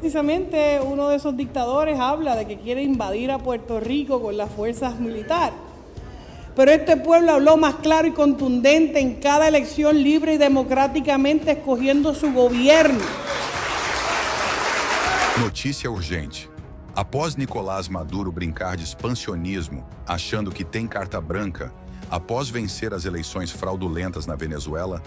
precisamente uno de esos dictadores habla de que quiere invadir a Puerto Rico con las fuerzas militares. Pero este pueblo habló más claro y contundente en cada elección libre y democraticamente escogiendo su gobierno. Notícia urgente. Após Nicolás Maduro brincar de expansionismo, achando que tem carta branca, após vencer as eleições fraudulentas na Venezuela,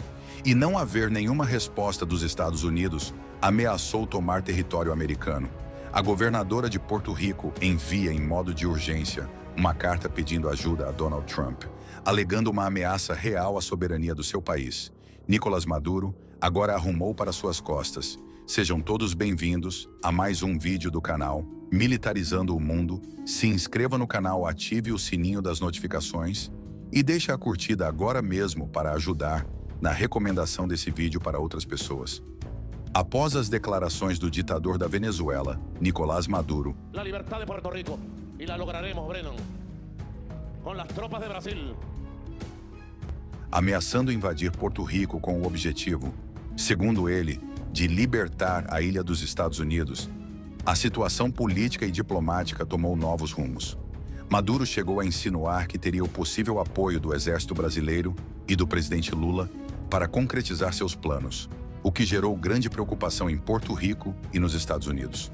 e não haver nenhuma resposta dos Estados Unidos, ameaçou tomar território americano. A governadora de Porto Rico envia em modo de urgência uma carta pedindo ajuda a Donald Trump, alegando uma ameaça real à soberania do seu país. Nicolás Maduro agora arrumou para suas costas. Sejam todos bem-vindos a mais um vídeo do canal Militarizando o Mundo. Se inscreva no canal, ative o sininho das notificações e deixe a curtida agora mesmo para ajudar na recomendação desse vídeo para outras pessoas. Após as declarações do ditador da Venezuela, Nicolás Maduro, la libertad de Puerto Rico y la lograremos, Brennan, con las tropas de Brasil, ameaçando invadir Porto Rico com o objetivo, segundo ele, de libertar a ilha dos Estados Unidos, a situação política e diplomática tomou novos rumos. Maduro chegou a insinuar que teria o possível apoio do exército brasileiro e do presidente Lula para concretizar seus planos, o que gerou grande preocupação em Porto Rico e nos Estados Unidos.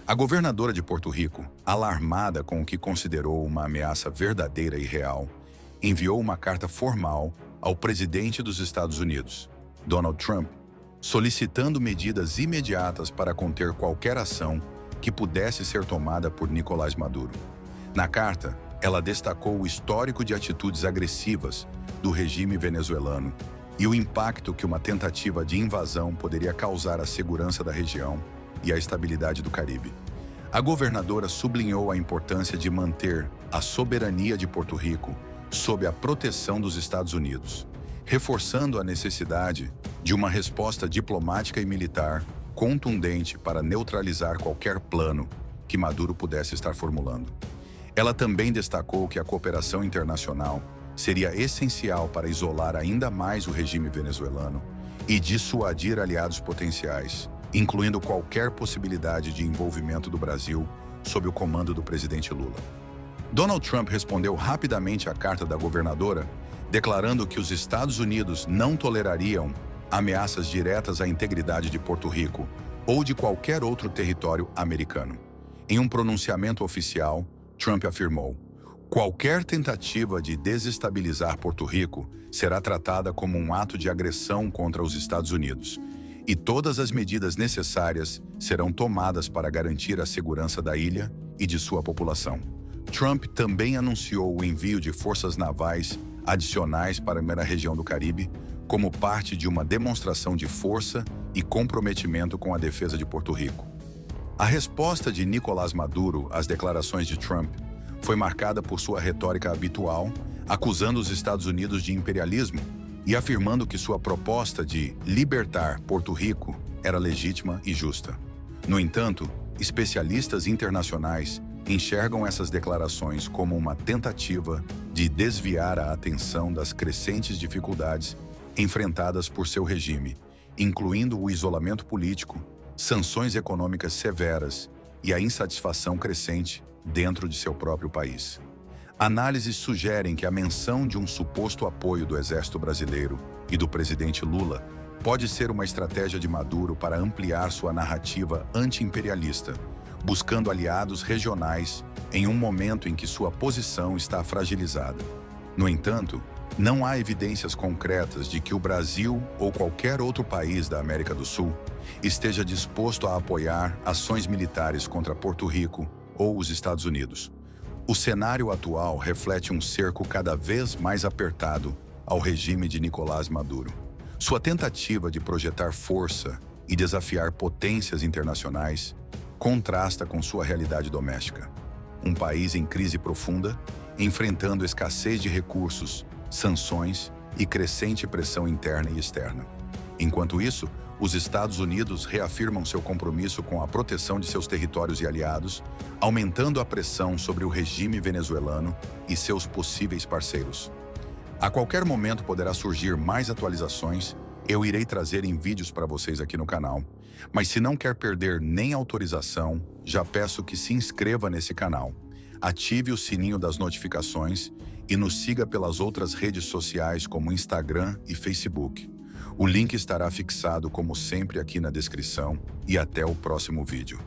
A governadora de Porto Rico, alarmada com o que considerou uma ameaça verdadeira e real, enviou uma carta formal ao presidente dos Estados Unidos, Donald Trump, solicitando medidas imediatas para conter qualquer ação que pudesse ser tomada por Nicolás Maduro. Na carta, ela destacou o histórico de atitudes agressivas do regime venezuelano e o impacto que uma tentativa de invasão poderia causar à segurança da região e à estabilidade do Caribe. A governadora sublinhou a importância de manter a soberania de Porto Rico sob a proteção dos Estados Unidos, reforçando a necessidade de uma resposta diplomática e militar contundente para neutralizar qualquer plano que Maduro pudesse estar formulando. Ela também destacou que a cooperação internacional seria essencial para isolar ainda mais o regime venezuelano e dissuadir aliados potenciais, incluindo qualquer possibilidade de envolvimento do Brasil sob o comando do presidente Lula. Donald Trump respondeu rapidamente à carta da governadora, declarando que os Estados Unidos não tolerariam ameaças diretas à integridade de Porto Rico ou de qualquer outro território americano. Em um pronunciamento oficial, Trump afirmou: qualquer tentativa de desestabilizar Porto Rico será tratada como um ato de agressão contra os Estados Unidos, e todas as medidas necessárias serão tomadas para garantir a segurança da ilha e de sua população. Trump também anunciou o envio de forças navais adicionais para a região do Caribe, como parte de uma demonstração de força e comprometimento com a defesa de Porto Rico. A resposta de Nicolás Maduro às declarações de Trump foi marcada por sua retórica habitual, acusando os Estados Unidos de imperialismo e afirmando que sua proposta de libertar Porto Rico era legítima e justa. No entanto, especialistas internacionais enxergam essas declarações como uma tentativa de desviar a atenção das crescentes dificuldades enfrentadas por seu regime, incluindo o isolamento político, sanções econômicas severas e a insatisfação crescente dentro de seu próprio país. Análises sugerem que a menção de um suposto apoio do exército brasileiro e do presidente Lula pode ser uma estratégia de Maduro para ampliar sua narrativa anti-imperialista, buscando aliados regionais em um momento em que sua posição está fragilizada. No entanto, não há evidências concretas de que o Brasil ou qualquer outro país da América do Sul esteja disposto a apoiar ações militares contra Porto Rico ou os Estados Unidos. O cenário atual reflete um cerco cada vez mais apertado ao regime de Nicolás Maduro. Sua tentativa de projetar força e desafiar potências internacionais contrasta com sua realidade doméstica. Um país em crise profunda, enfrentando escassez de recursos, sanções e crescente pressão interna e externa. Enquanto isso, os Estados Unidos reafirmam seu compromisso com a proteção de seus territórios e aliados, aumentando a pressão sobre o regime venezuelano e seus possíveis parceiros. A qualquer momento poderá surgir mais atualizações Eu irei trazer em vídeos para vocês aqui no canal. Mas se não quer perder nem autorização, já peço que se inscreva nesse canal, ative o sininho das notificações e nos siga pelas outras redes sociais como Instagram e Facebook. O link estará fixado como sempre aqui na descrição e até o próximo vídeo.